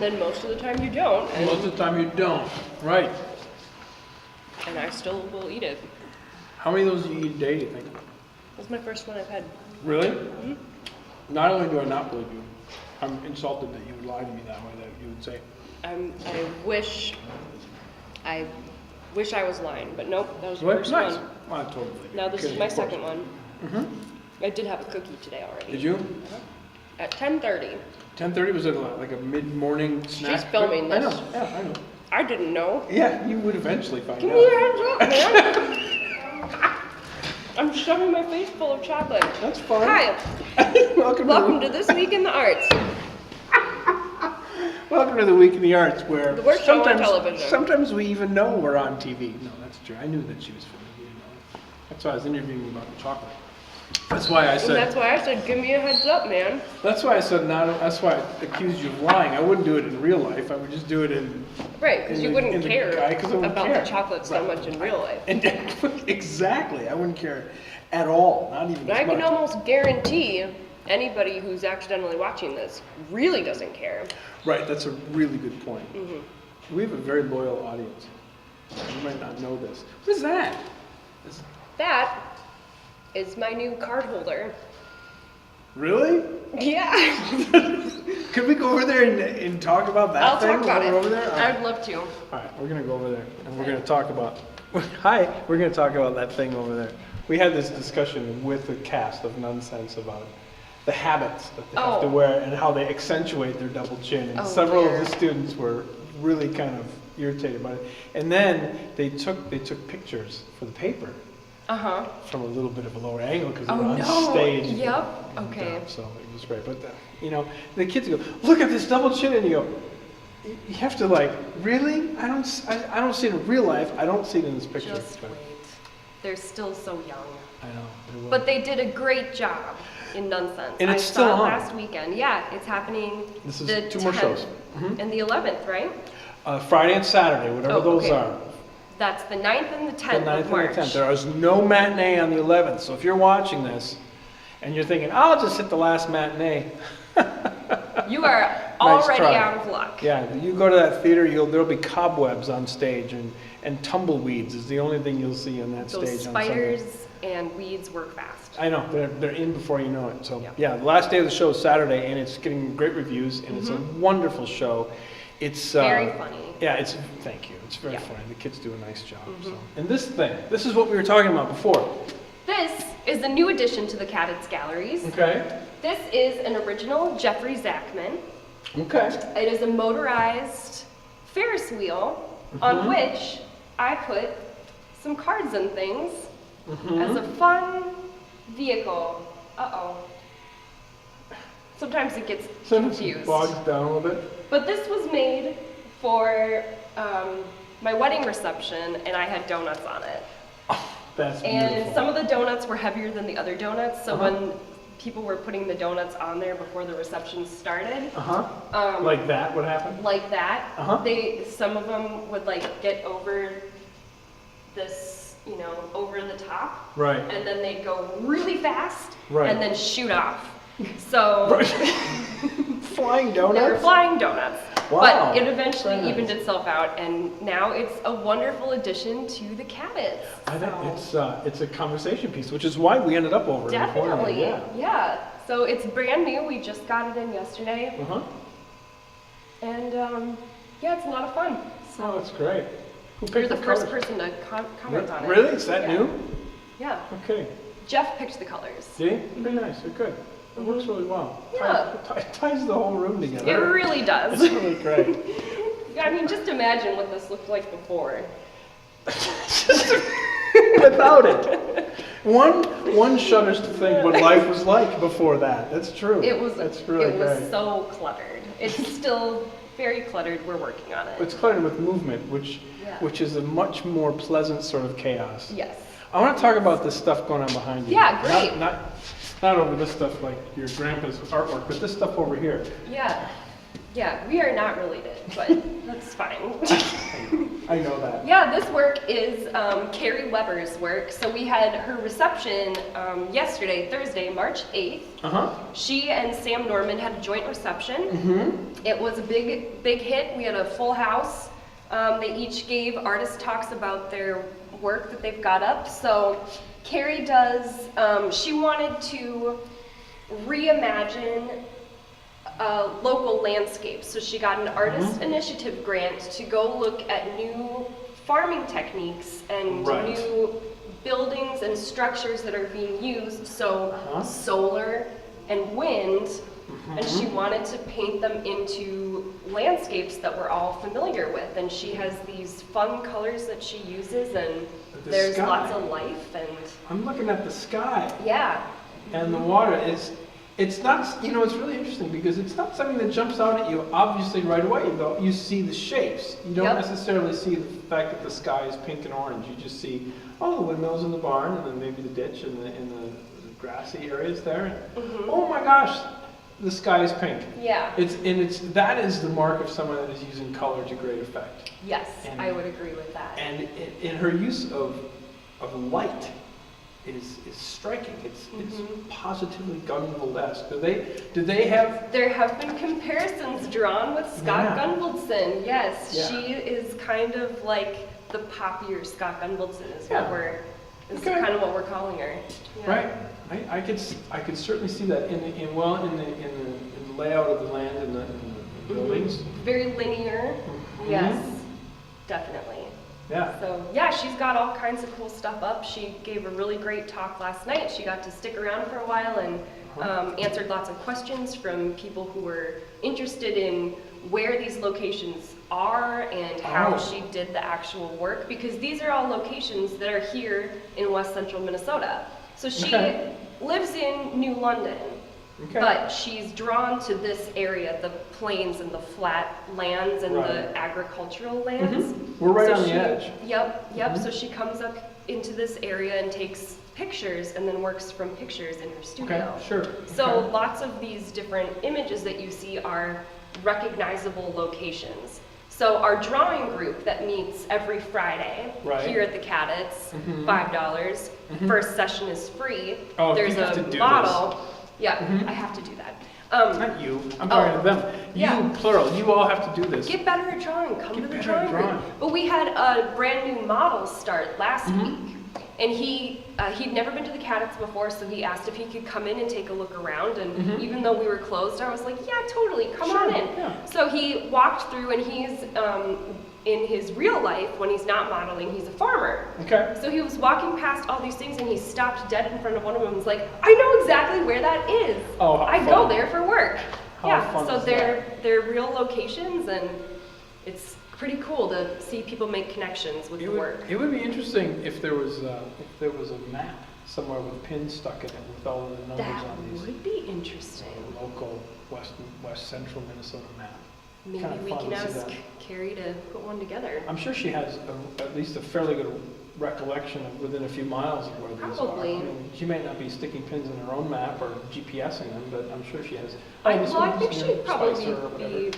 then most of the time you don't. And, Most of the time you don't. Right. and I still will eat it. How many of those do you eat a day, do you think? That's my first one I've had. Really? Not only do I not believe you, I'm insulted that you would lie to me that way, that you would say. I wish I was lying, but nope, that was the What? first Nice. one. Well, I totally believe you. Now this is Kidding, my of course. second one. I did have a cookie today already. Did you? At 10:30. 10:30, was it like a mid-morning snack? She's filming I this. know, yeah, I know. I didn't know. Yeah, you would eventually find Give out. me your hands up, man. I'm shoving my face full of chocolate. That's fine. Hi, welcome to This Week in the Arts. Welcome to the Week in the Arts, where The worst show on television. sometimes we even know we're on TV. No, that's true. I knew that she was filming. You didn't know. That's why I was interviewing you about the chocolate. That's why I And said. that's why I said, give me a heads up, man. That's why I said not. That's why I accused you of lying. I wouldn't do it in real life. I would just do it in. Right, because in you the- wouldn't in the care guy, 'cause I wouldn't about care. the chocolate so Right. much in real life. And exactly, I wouldn't care at all. Not even. But I as can much. almost guarantee anybody who's accidentally watching this really doesn't care. Right. That's a really good point. Mm-hmm. We have a very loyal audience. You might not know this. What is that? Is- That is my new card holder. Really? Yeah. Could we go over there and talk about that I'll thing talk about while it. we're over there? All right. I'd love to. All right, we're gonna go over there and we're gonna talk about. Hi, we're gonna talk about that thing over there. We had this discussion with the cast of Nonsense about the habits that they have to Oh. wear and how they accentuate their double chin. And Oh, several dear. of the students were really kind of irritated by it. And then they took pictures for the paper Uh-huh. from a little bit of a lower angle because they Oh, were on no. stage. Yep. And, Okay. so it was great. But, the kids go, look at this double chin, and you go, you have to like, really? I don't see it in real life. I don't see it in this picture. Just But wait. They're still so young. I know. It will. But they did a great job in Nonsense. And it's I still saw it on. last weekend. Yeah, it's happening This is the 2 more 10th shows. and the 11th, right? Friday and Saturday, whatever Oh, those okay. are. That's the 9th and the 10th The 9th of March. and the 10th. There is no matinee on the 11th. So if you're watching this and you're thinking, I'll just hit the last matinee. You are already try. out of luck. Yeah, you go to that theater, there'll be cobwebs on stage and tumbleweeds is the only thing you'll see on that Those stage on Sunday. spiders and weeds work fast. I know, they're in before you know it. So, Yeah. yeah, the last day of the show is Saturday, and it's getting great reviews, and it's a wonderful show. It's Very funny. Yeah, thank you. It's very Yeah. funny. The kids do a nice job. So. And this is what we were talking about before. This is a new addition to the Cadets Galleries. Okay. This is an original Jeffrey Zachman. Okay. It is a motorized Ferris wheel on which I put some cards and things as a fun vehicle. Uh-oh. Sometimes it gets confused. Bogs down a little bit. But this was made for my wedding reception, and I had donuts on it. That's And beautiful. some of the donuts were heavier than the other donuts, so Uh-huh. when people were putting the donuts on there before the reception started, Uh-huh. Like that would happen? like that, Uh-huh. some of them would like get over this, over the top, Right. and then they'd go really fast, Right. and then shoot off. So Right. Flying they were donuts? flying donuts. Wow. But it eventually Very nice. evened itself out, and now it's a wonderful addition to the Cadets. I think So- it's a conversation piece, which is why we ended up over in the corner. Definitely, Yeah. yeah. So it's brand new. We just got it in yesterday, Uh-huh. and yeah, it's a lot of fun. So Oh, that's great. Who you're picked the first colors? person to comment on it. Really? Is that Yeah. new? Yeah. Okay. Jeff picked the colors. See? Very nice. They're good. It works really well. Yeah. Ties the whole room It together. really does. It's really great. I mean, just imagine what this looked like before. Without it. One shudders to think what life was like before that. That's true. That's really it was great. so cluttered. It's still very cluttered. We're working on it. It's cluttered with movement, which Yeah. which is a much more pleasant sort of chaos. Yes. I want to talk about this stuff going on behind you. Yeah, great. Not over this stuff like your grandpa's artwork, but this stuff over here. Yeah. Yeah, we are not related, but that's fine. I know that. Yeah, this work is Carrie Weber's work. So we had her reception yesterday, Thursday, March 8th. Uh-huh. She and Sam Norman had a joint reception. Mm-hmm. It was a big hit. We had a full house. They each gave artist talks about their work that they've got up. So Carrie does, she wanted to reimagine local landscapes. So she got an artist initiative grant to go look at new farming techniques and Right. new buildings and structures that are being used. So solar and wind. And she wanted to paint them into landscapes that we're all familiar with. And she has these fun colors that she uses, and The there's sky. lots of life. And I'm looking at the sky yeah, and the water. It's not, you know, it's really interesting because it's not something that jumps out at you obviously right away, though. You see the shapes. You don't Yep. necessarily see the fact that the sky is pink and orange. You just see, oh, the windmills in the barn, and then maybe the ditch and the grassy areas there. And, oh my gosh, the sky is pink. yeah, That is the mark of someone that is using color to great effect. yes, And- I would agree with that. And in her use of light is striking. It's positively Gunvald-esque. Do they have? There have been comparisons drawn with Scott Yeah. Gunvaldson. Yes, Yeah. she is kind of like the poppier Scott Gunvaldson is Yeah. Okay. kind of what we're calling her. Yeah. Right. I could certainly see that in the layout of the land and the buildings. Very linear. Yes, definitely. Yeah. So yeah, she's got all kinds of cool stuff up. She gave a really great talk last night. She got to stick around for a while and answered lots of questions from people who were interested in where these locations are and how Oh. she did the actual work, because these are all locations that are here in West Central Minnesota. So she Okay. lives in New London. Okay. But she's drawn to this area, the plains and the flat lands and Right. the agricultural lands. We're right So on the she- edge. Yep. So she comes up into this area and takes pictures and then works from pictures in her Okay. studio. Sure. So Okay. lots of these different images that you see are recognizable locations. So our drawing group that meets every Friday Right. here at the Cadets, $5. First session is free. Oh, There's you have a to do model. Yeah, I have to do that. Not you. I'm talking to them. yeah. You, plural. You all have to do this. Get better at drawing. Come Get to the better at drawing group. drawing. But we had a brand new model start last week, and he'd never been to the Cadets before, so he asked if he could come in and take a look around. And even though we were closed, I was like, yeah, totally, come on in. Yeah. So he walked through, and he's in his real life, when he's not modeling, he's a farmer. Okay. So he was walking past all these things, and he stopped dead in front of one of them and was like, I know exactly where that is. Oh, how I fun. go there for work. How Yeah, fun so is they're real locations, and it's pretty cool to see people make connections with the work. It would be interesting if there was a map somewhere with pins stuck in it with all of the numbers That on these. would be interesting. Local West Central Minnesota map. Maybe Kinda we fun can to see ask that. Carrie to put one together. I'm sure she has at least a fairly good recollection of within a few miles of where these Probably. are. I mean, she may not be sticking pins in her own map or GPSing them, but I'm sure she has. I this well, I one's think near she'd probably Spicer or whatever. be,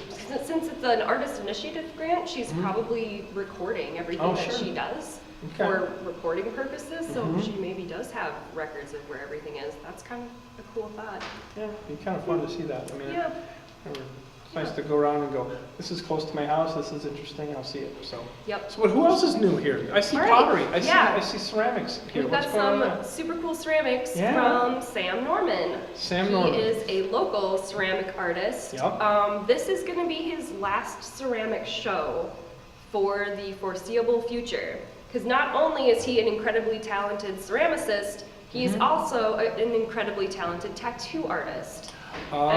since it's an artist initiative grant, she's probably recording everything Oh, that sure. she does Okay. for recording purposes, so she maybe does have records of where everything is. That's kind of a cool thought. Yeah, it'd be kind of fun to see that. I mean, Yeah. it's nice to go around and go, this is close to my house, this is interesting, I'll see it. So, Yep. so who else is new here? I see All right, pottery. yeah. I see ceramics here. We've What's got going on some there? super cool ceramics Yeah. from Sam Norman. Sam Norman. He is a local ceramic artist. Yep. This is going to be his last ceramic show for the foreseeable future. Because not only is he an incredibly talented ceramicist, he is also an incredibly talented tattoo artist. Oh.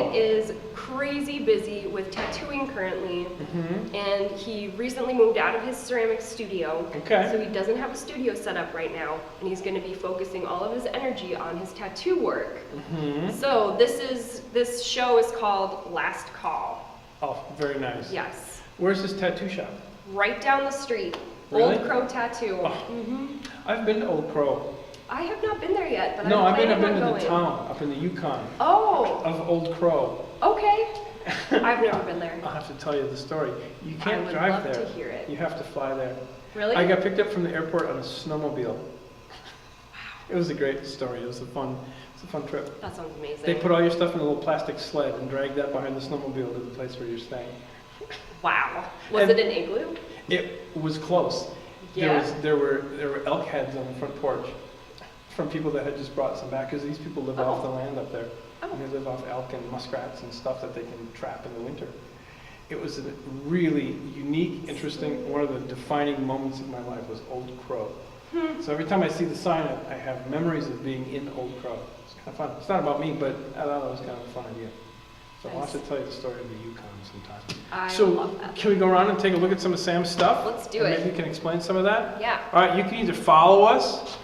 And he is crazy busy with tattooing currently. Mm-hmm. And he recently moved out of his ceramic studio. Okay. So he doesn't have a studio set up right now. And he's going to be focusing all of his energy on his tattoo work. Mm-hmm. So this show is called Last Call. Oh, very nice. Yes. Where's this tattoo shop? Right down the street. Really? Old Crow Tattoo. Oh. I've been to Old Crow. I have not been there yet, but No, I'm I've been planning to on the going. town up in the Yukon Oh, of Old Crow. okay. I've never been there. I'll have to tell you the story. You can't I would drive love there. to hear it. You have to fly there. Really? I got picked up from the airport on a snowmobile. It was a great story. It was a fun trip. That sounds amazing. They put all your stuff in a little plastic sled and drag that behind the snowmobile to the place where you're staying. Wow. Was And- it an igloo? It was close. Yeah. There were elk heads on the front porch from people that had just brought some back, because these people live off the land up there. Oh. And they live off elk and muskrats and stuff that they can trap in the winter. It was a really unique, interesting, one of the defining moments of my life was Old Crow. So every time I see the sign, I have memories of being in Old Crow. It's kind of fun. It's not about me, but I thought it was kind of a fun idea. So I'll have to tell you the story of the Yukon sometime. I So love that. can we go around and take a look at some of Sam's stuff? Let's do And it. maybe you can explain some of that? Yeah. All right, you can either follow us,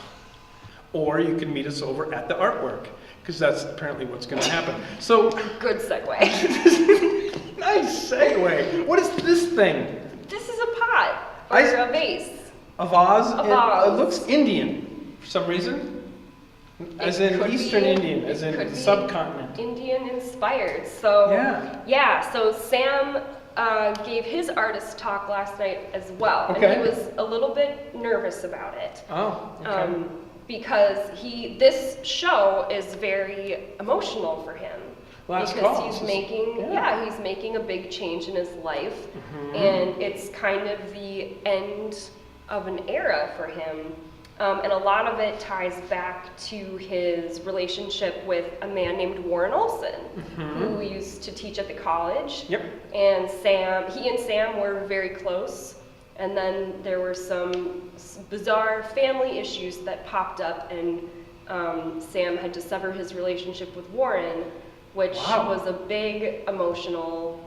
or you can meet us over at the artwork, because that's apparently what's going to happen. So, Good segue. nice segue. What is this thing? This is a pot or a vase. A vase? A vase. It looks Indian for some reason. As It in could Eastern be- Indian, as it in could the be subcontinent. Indian inspired. So Yeah. so Sam gave his artist talk last night as well, Okay. and he was a little bit nervous about it. Oh, okay. Because this show is very emotional for him. Last because call. he's This is- making yeah. he's making a big change in his life, Mhm. and it's kind of the end of an era for him. And a lot of it ties back to his relationship with a man named Warren Olson, who used to teach at the college. Yep. And he and Sam were very close. And then there were some bizarre family issues that popped up, and Sam had to sever his relationship with Warren, which Wow. was a big emotional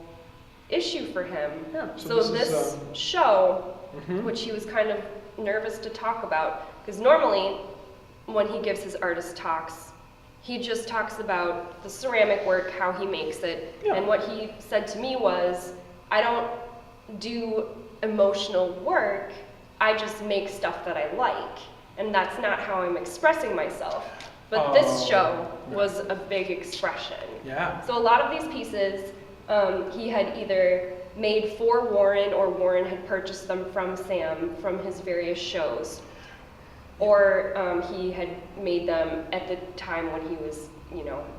issue for him. Yeah, So so this is, show, Mhm. which he was kind of nervous to talk about, because normally when he gives his artist talks, he just talks about the ceramic work, how he makes it. Yeah. And what he said to me was, I don't do emotional work, I just make stuff that I like. And that's not how I'm expressing myself. But this Oh, show yeah. was a big expression. Yeah. So a lot of these pieces, he had either made for Warren, or Warren had purchased them from Sam from his various shows, or he had made them at the time when he was,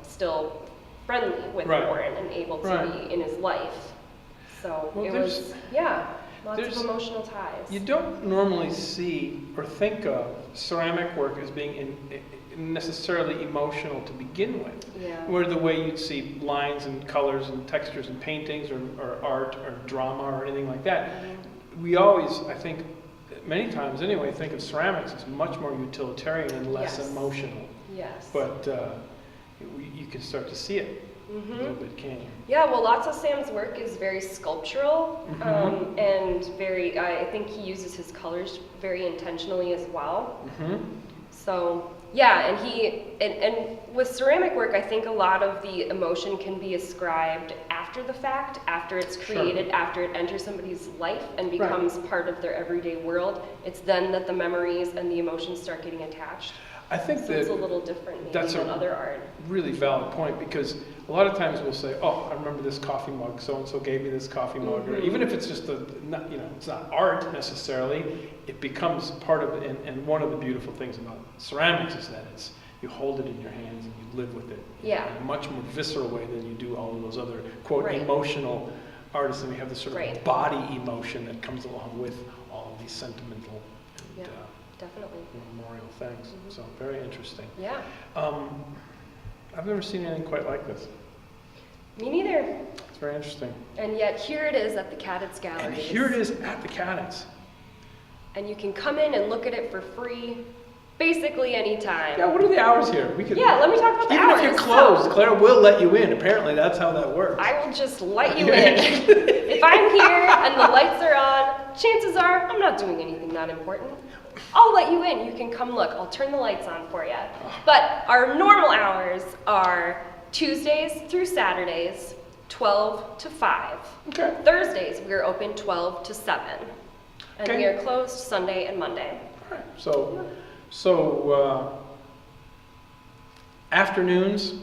still friendly with Right. Warren and able to Right. be in his life. So Well, it there's- was, lots there's- of emotional ties. You don't normally see or think of ceramic work as being necessarily emotional to begin with. Yeah. Where the way you'd see lines and colors and textures and paintings or art or drama or anything like that. We always, I think, many times anyway, think of ceramics as much more utilitarian and less Yes. emotional. Yes. But you can start to see it a little bit, can't you? Yeah, well, lots of Sam's work is very sculptural, and very, I think he uses his colors very intentionally as well. Mm-hmm. So, yeah, and with ceramic work, I think a lot of the emotion can be ascribed after the fact, after it's created, Sure. after it enters somebody's life and becomes part of their everyday world. It's then that the memories and the emotions start getting attached. I think So it's a that little different maybe that's than a- other art. really valid point, because a lot of times we'll say, oh, I remember this coffee mug, so-and-so gave me this coffee mug, or even if it's just it's not art necessarily, it becomes part of it. And one of the beautiful things about ceramics is that you hold it in your hands and you live with it Yeah. in a much more visceral way than you do all of those other, quote, Right. emotional artists. And we have this sort of Right. body emotion that comes along with all of these sentimental and Yeah. Definitely. memorial things. So very interesting. Yeah. I've never seen anything quite like this. Me neither. It's very interesting. And yet here it is at the Cadets Gallery. And here it is at the Cadets. And you can come in and look at it for free, basically anytime. Yeah, what are the hours here? We could. Yeah, let me talk about the Even hours. if you're closed, Claire will let you in. Apparently, that's how that works. I will just let you in. If I'm here and the lights are on, chances are I'm not doing anything that important. I'll let you in. You can come look. I'll turn the lights on for you. But our normal hours are Tuesdays through Saturdays, 12 to 5. Okay. Thursdays, we are open 12 to 7. And Okay. we are closed Sunday and Monday. All right. So afternoons,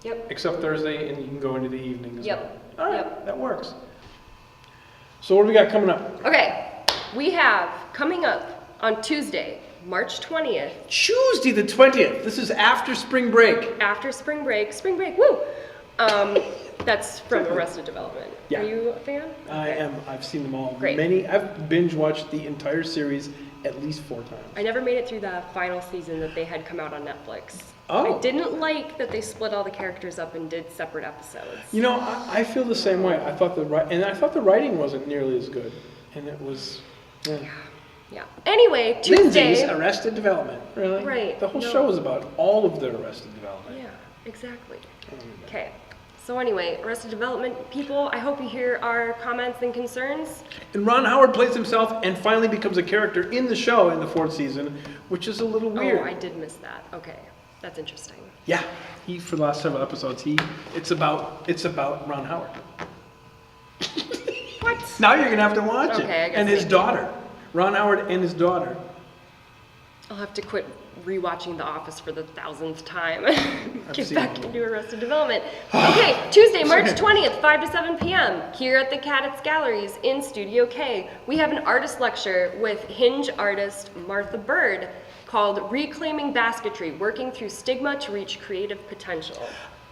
Yep. Except Thursday, and you can go into the evening as Yep. well. All right, Yep. that works. So what do we got coming up? Okay, we have coming up on Tuesday, March 20th, Tuesday the 20th. This is after spring break. after spring break, woo! That's from Arrested Development. Yeah. Are you a fan? I Okay. am. I've seen them all. Great. I've binge watched the entire series at least 4 times. I never made it through the final season that they had come out on Netflix. Oh. I didn't like that they split all the characters up and did separate episodes. You know, I feel the same way. I thought the writing wasn't nearly as good, and it was. Yeah. Yeah. Anyway, Lindsay's Tuesday. Arrested Development. Really? Right, The whole no. show is about all of their Arrested Development. Yeah, exactly. Okay. So anyway, Arrested Development people, I hope you hear our comments and concerns. And Ron Howard plays himself and finally becomes a character in the show in the 4th season, which is a little weird. Oh, I did miss that. Okay. That's interesting. Yeah, for the last several episodes, it's about Ron Howard. What? Now you're gonna have to watch it. Okay, I guess And his I- daughter, Ron Howard and his daughter. I'll have to quit rewatching The Office for the 1000th time. Get seen back all of into Arrested Development. Okay, Tuesday, March 20th, 5 to 7 p.m. here at the Cadets Galleries in Studio K. We have an artist lecture with Hinge artist Martha Bird called Reclaiming Basketry, Working Through Stigma to Reach Creative Potential.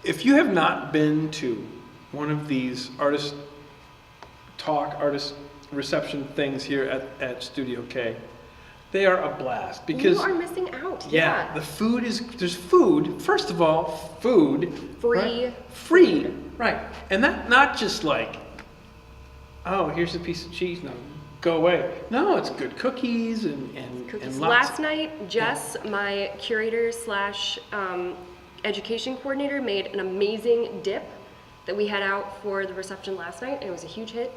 If you have not been to one of these artist reception things here at Studio K, they are a blast because You are missing out. yeah, the food there's food. First of all, food. Free Right? Free. Right. And that not just like, oh, here's a piece of cheese. No, go away. No, it's good cookies and Cookies. lots. Last night, Jess, my curator slash education coordinator, made an amazing dip that we had out for the reception last night, and it was a huge hit.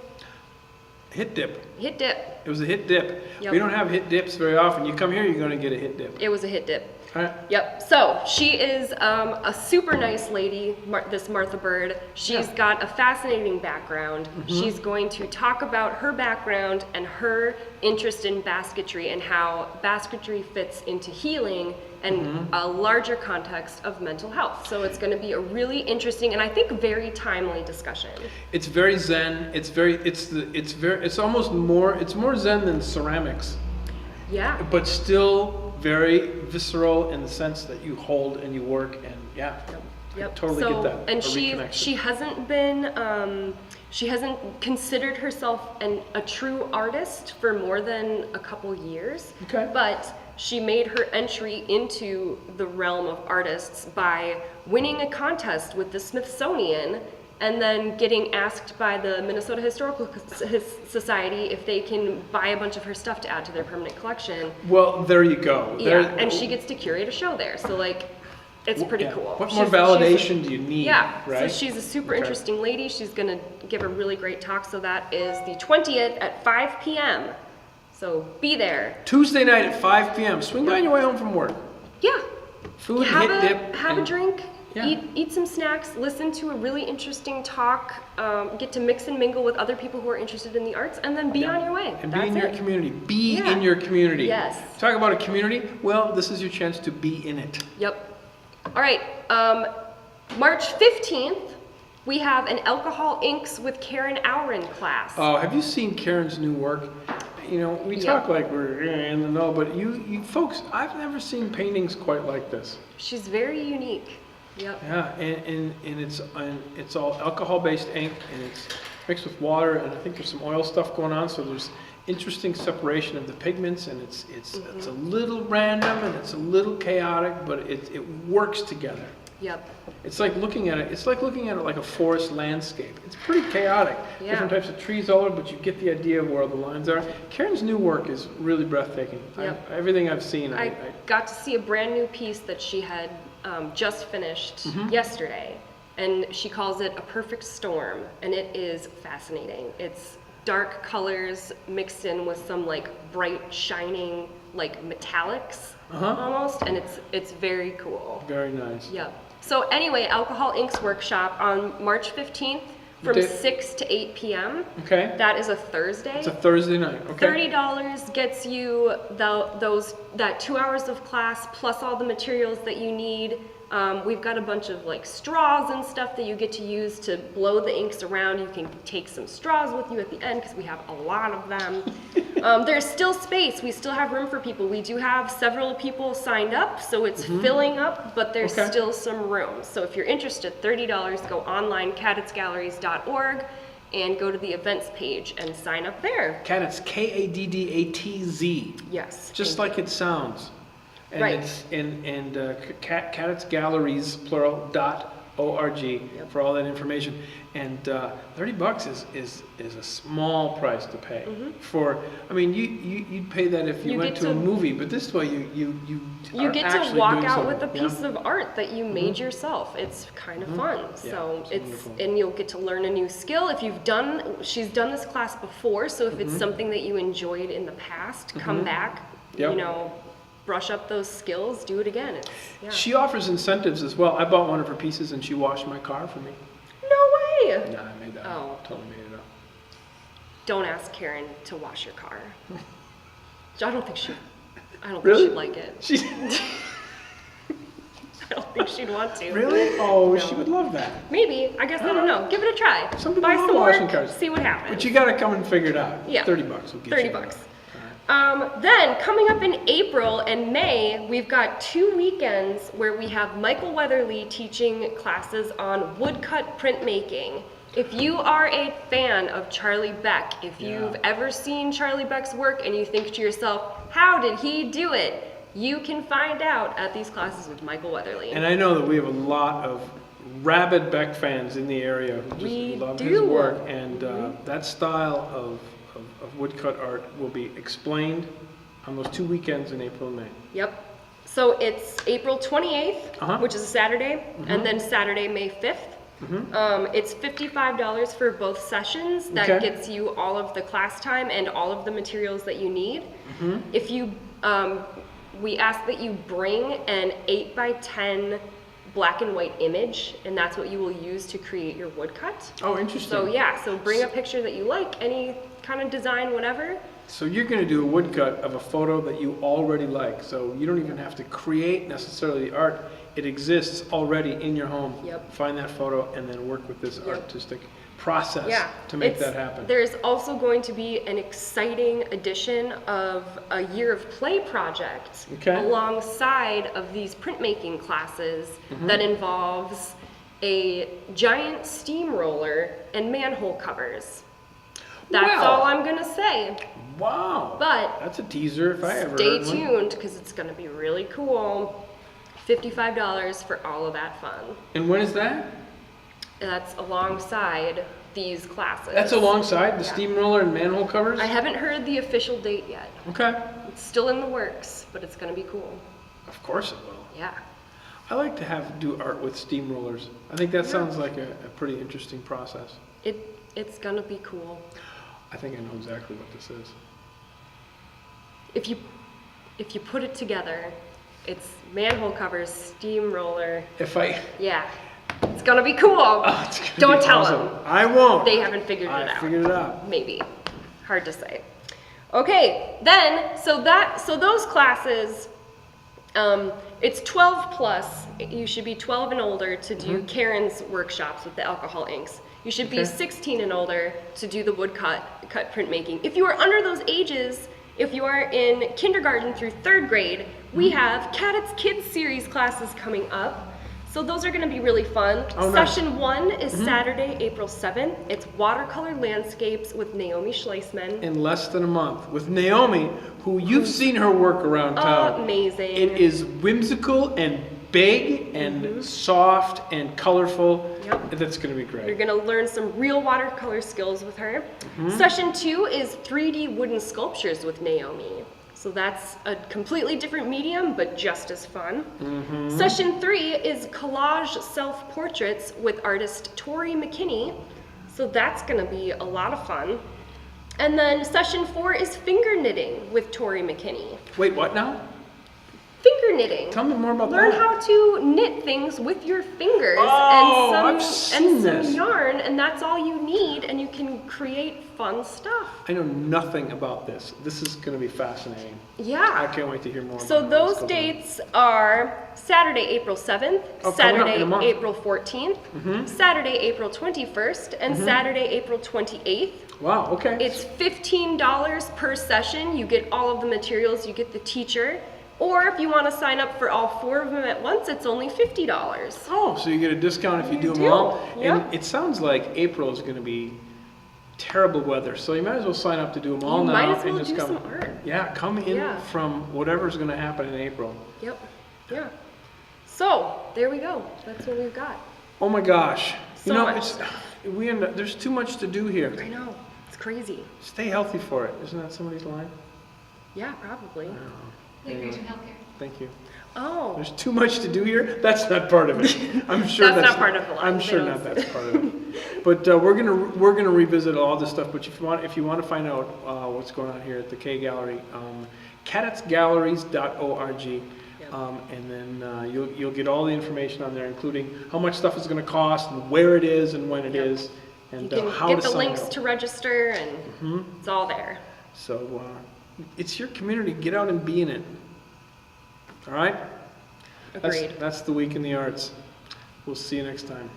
Hit dip. Hit dip. It was a hit dip. Yep. We don't have hit dips very often. You come here, you're going to get a hit dip. It was a hit dip. All right. Yep. So she is a super nice lady, this Martha Bird. She's Yeah. got a fascinating background. She's going to talk about her background and her interest in basketry and how basketry fits into healing and a larger context of mental health. So it's going to be a really interesting and I think very timely discussion. It's very zen. It's more zen than ceramics, Yeah. but still very visceral in the sense that you hold and you work and yeah. Yep. I totally so, get that. And a she reconnection. hasn't been she hasn't considered herself a true artist for more than a couple years. Okay. But she made her entry into the realm of artists by winning a contest with the Smithsonian and then getting asked by the Minnesota Historical Society if they can buy a bunch of her stuff to add to their permanent collection. Well, there you go. Yeah, and she gets to curate a show there. So like, it's pretty Yeah. cool. What more She's a- validation do you need? yeah, Right. so she's a super Okay. interesting lady. She's gonna give a really great talk. So that is the 20th at 5 p.m. So be there. Tuesday night at 5 p.m. Swing by on your way home from work. Yeah, Food, have hit dip. a and- drink. Yeah. Eat some snacks. Listen to a really interesting talk. Get to mix and mingle with other people who are interested in the arts, and then be Yeah. on your way. And That's be in your it. community. Be Yeah. in your community. Yes. Talk about a community. Well, this is your chance to be in it. Yep. All right. March 15th, we have an Alcohol Inks with Karen Auren class. Oh, have you seen Karen's new work? You know, we Yeah. talk like we're in the know, but you folks, I've never seen paintings quite like this. She's very unique. Yep. Yeah, and it's all alcohol-based ink, and it's mixed with water, and I think there's some oil stuff going on. So there's interesting separation of the pigments, and it's a little random and it's a little chaotic, but it works together. Yep. It's like looking at it. It's like looking at it like a forest landscape. It's pretty chaotic. Yeah. Different types of trees all over, but you get the idea of where the lines are. Karen's new work is really breathtaking. Yep. Everything I've seen, I got to see a brand new piece that she had just finished yesterday, and she calls it A Perfect Storm, and it is fascinating. It's dark colors mixed in with some like bright, shining like metallics almost, and it's very cool. very nice. Yep. So anyway, Alcohol Inks workshop on March 15th from Did- 6 to 8 p.m. Okay. That is a Thursday. It's a Thursday night. Okay. $30 gets you that 2 hours of class plus all the materials that you need We've got a bunch of like straws and stuff that you get to use to blow the inks around. You can take some straws with you at the end because we have a lot of them. There's still space. We still have room for people. We do have several people signed up, so it's filling up, but there's still some room. So if you're interested, $30, go online, cadetsgalleries.org, and go to the events page and sign up there. Cadets, K-A-D-D-A-T-Z. Yes. Just thank like it sounds. And Right. it's Cadets Galleries, plural, .org for all that information. And $30 is a small price to pay for. I mean, you'd pay that if you You went get to a to- movie, but this way you You are get to actually walk doing out with a something, piece of art that you made yourself. It's kind of fun. So it's it's wonderful. and you'll get to learn a new skill. If she's done this class before, so if it's something that you enjoyed in the past, come back, Yep. you know, brush up those skills, do it again. Yeah. She offers incentives as well. I bought one of her pieces and she washed my car for me. No way! Nah, I made that Oh. up. Totally made it up. Don't ask Karen to wash your car. I don't think Really? she'd like it. She I don't think she'd want to. really? Oh, No. she would love that. Maybe. I guess I don't know. Give it a try. Some people Buy love some washing work, cars. see what happens. But you got to come and figure it out. Yeah. $30 will get 30 you. bucks. All right. Then, coming up in April and May, we've got 2 weekends where we have Michael Weatherly teaching classes on woodcut printmaking. If you are a fan of Charlie Beck, if you've ever seen Charlie Beck's work and you think to yourself, how did he do it? You can find out at these classes with Michael Weatherly. And I know that we have a lot of rabid Beck fans in the area who just We love his do. work. And that style of woodcut art will be explained on those 2 weekends in April and May. Yep. So it's April 28th, Uh-huh. which is a Saturday, and then Saturday, May 5th. It's $55 for both sessions. That Okay. gets you all of the class time and all of the materials that you need. If you, we ask that you bring an 8x10 black and white image, and that's what you will use to create your woodcut. Oh, interesting. So yeah, so bring a picture that you like, any kind of design, whatever. So you're going to do a woodcut of a photo that you already like. So you don't even have to create necessarily the art. It exists already in your home. Yep. Find that photo and then work with this artistic process Yeah, to make it's- that happen. There's also going to be an exciting addition of a year of play project Okay. alongside of these printmaking classes that involves a giant steamroller and manhole covers. That's Wow. all I'm gonna say, Wow. but That's a teaser if I ever stay heard one. tuned because it's gonna be really cool. $55 for all of that fun. And when is that? That's alongside these classes. That's alongside the Yeah. steamroller and manhole covers? I haven't heard the official date yet. Okay. It's still in the works, but it's gonna be cool. Of course it will. Yeah. I like to do art with steamrollers. I think that sounds like a pretty interesting process. It's gonna be cool. I think I know exactly what this is. If you put it together, it's manhole covers, steamroller. If I... Yeah. It's gonna be cool. Oh, it's gonna Don't be tell awesome. them. I won't. They haven't figured it I out. figured it out. Maybe. Hard to say. Okay, then, so those classes, it's 12 plus. You should be 12 and older to do Karen's workshops with the alcohol inks. You should be Okay. 16 and older to do the woodcut printmaking. If you are under those ages, if you are in kindergarten through 3rd grade, we have Cadets Kids Series classes coming up. So those are gonna be really fun. Oh, nice. Session 1 is Saturday, April 7th. It's watercolor landscapes with Naomi Schleisman. In less than a month with Naomi, who you've seen her work around town. Amazing. It is whimsical and big and soft and colorful. Yep. That's going to be You're great. gonna learn some real watercolor skills with her. Session 2 is 3D wooden sculptures with Naomi. So that's a completely different medium, but just as fun. Session 3 is collage self-portraits with artist Tori McKinney. So that's gonna be a lot of fun. And then session 4 is finger knitting with Tori McKinney. Wait, what now? Finger knitting. Tell me more about Learn that. how to knit things with your fingers Oh, and some I've seen and some this. yarn, and that's all you need, and you can create fun stuff. I know nothing about this. This is going to be fascinating. I Yeah. can't wait to hear more. So about how this those goes on. dates are Saturday, April 7th, Oh, coming up in Saturday, a month. April 14th, Saturday, April 21st, and Saturday, April 28th. Wow. Okay. It's $15 per session. You get all of the materials, you get the teacher. Or if you want to sign up for all 4 of them at once, it's only $50. Oh, so you get a discount if you You do them do, all. yeah. And it sounds like April is going to be terrible weather, so you might as well sign up to do them all You now might as well and just do come. some art. Yeah, come in Yeah. from whatever's going to happen in April. Yep. Yeah. So there we go. That's what we've got. Oh my gosh! So much. There's too much to do here. I know. It's crazy. Stay healthy for it. Isn't that somebody's line? Yeah, probably. Lake Region Healthcare. Thank you. Oh. There's too much to do here. That's not part of it. I'm sure That's not part of the line. I'm They sure don't not say that's part of it. But we're gonna revisit all this stuff. But if you want to find out what's going on here at the K Gallery, cadetsgalleries.org, Yep. and then you'll get all the information on there, including how much stuff is going to cost and where it is and when it Yep. is, You and can how get to the sign links up. to register, and it's all there. So it's your community. Get out and be in it. All right? Agreed. That's the week in the arts. We'll see you next time.